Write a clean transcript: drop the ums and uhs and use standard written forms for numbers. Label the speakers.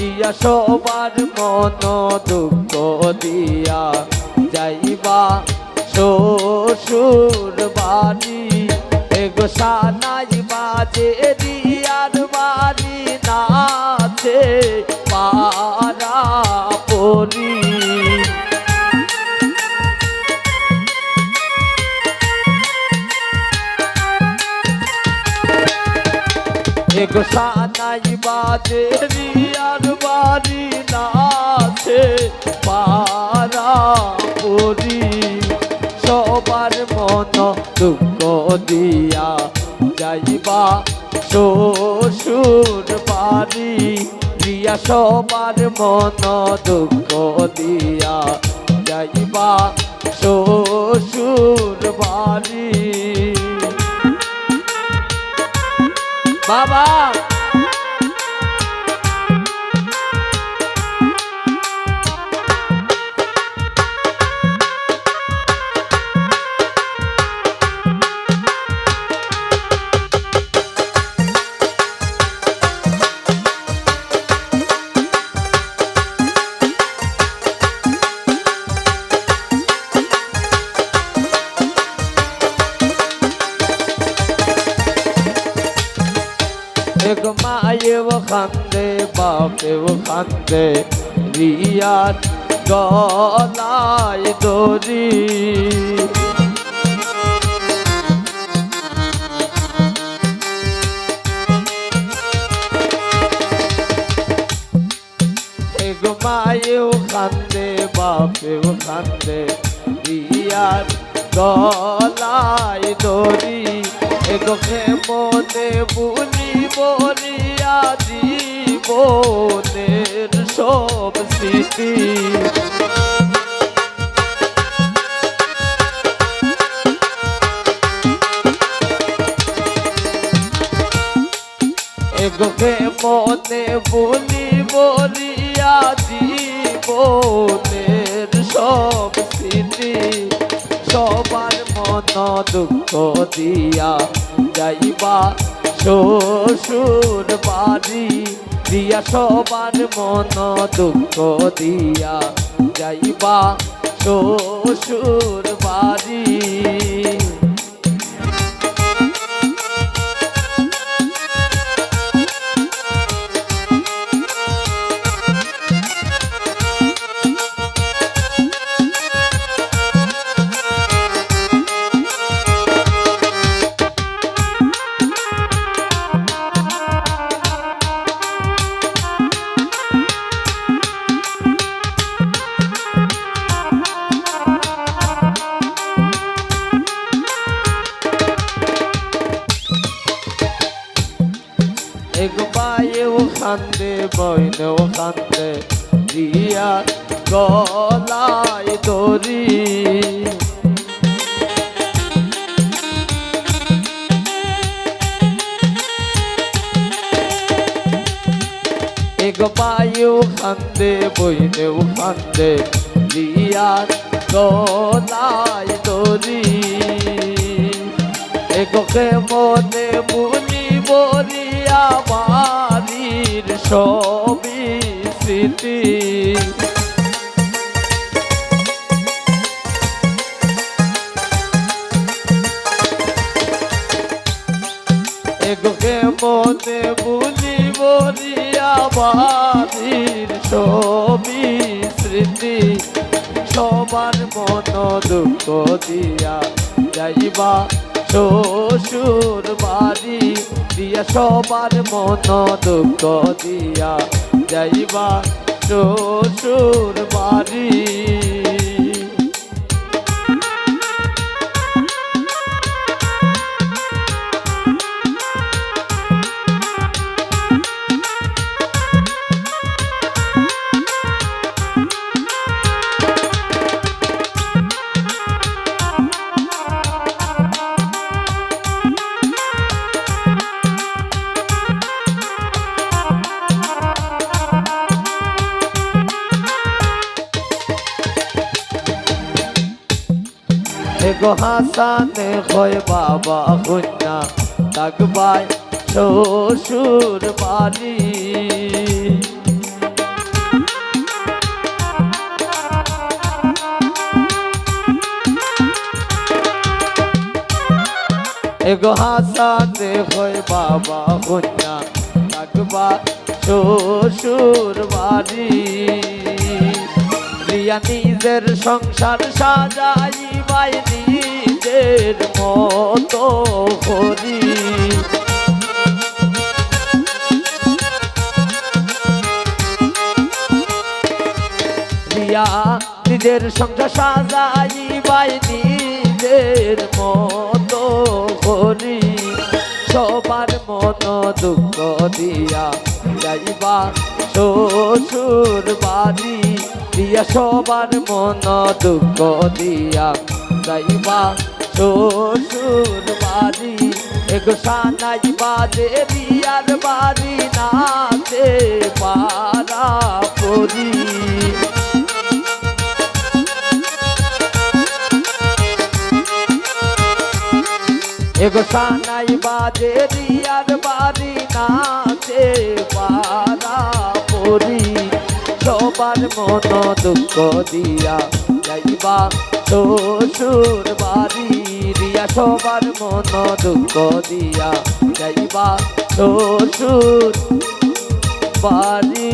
Speaker 1: দিয়া সবার মন দুঃখ দিয়া যাইবা শ্বশুর বাড়ি এগো সানাই বাজে দিয়ার বাড়ি নাচে পারা পরি এগো সানাই বাজে দিয়ার বাড়ি নাচে পারা পরি সবার মন দুঃখ দিয়া যাইবা শ্বশুর বাড়ি দিয়া সবার মন দুঃখ দিয়া যাইবা শ্বশুর বাড়ি বাবা एक माए वो खांदे बापे वो खांदे रियार गलाय दोरी एक माए वो खांदे बापे वो खांदे रियार गलाय दोरी एक मोने बुनी বলিয়া জীবনের সব স্মৃতি এগোকে মনে বলি বলিয়া জীবনের সব স্মৃতি সবার মন দুঃখ দিয়া যাইবা শ্বশুর বাড়ি দিয়া সবার মন দুঃখ দিয়া যাইবা শ্বশুর বাড়ি एक बाए वो खांदे बहने वो खांदे रिया गलाय दोरी एक बाए वो खांदे बहने वो खांदे रिया गलाय दोरी एक के मोने मुनि बोली বাড়ির সবই স্মৃতি এগোকে মনে বুলি বলিয়া বাড়ির সবই স্মৃতি সবার মন দুঃখ দিয়া যাইবা শ্বশুর বাড়ি দিয়া সবার মন দুঃখ দিয়া যাইবা শ্বশুর বাড়ি এগো হাসানে হয় বাবা কন্যা থাকবাই শ্বশুর বাড়ি এগো হাসাতে হয় বাবা কন্যা থাকবা শ্বশুর বাড়ি রিয়া নিজের সংসার সাজাইবাই নিজের মতো করি রিয়া নিজের সংসার সাজাইবাই নিজের মতো করি সবার মন দুঃখ দিয়া যাইবা শ্বশুর বাড়ি রিয়া সবার মন দুঃখ দিয়া যাইবা শ্বশুর বাড়ি এগো সানাই বাজে রিয়ার বাড়ি নাচে পারা পরি এগো সানাই বাজে রিয়ার বাড়ি নাচে পারা পরি সবার মন দুঃখ দিয়া যাইবা শ্বশুর বাড়ি রিয়া সবার মন দুঃখ দিয়া যাইবা শ্বশুর বাড়ি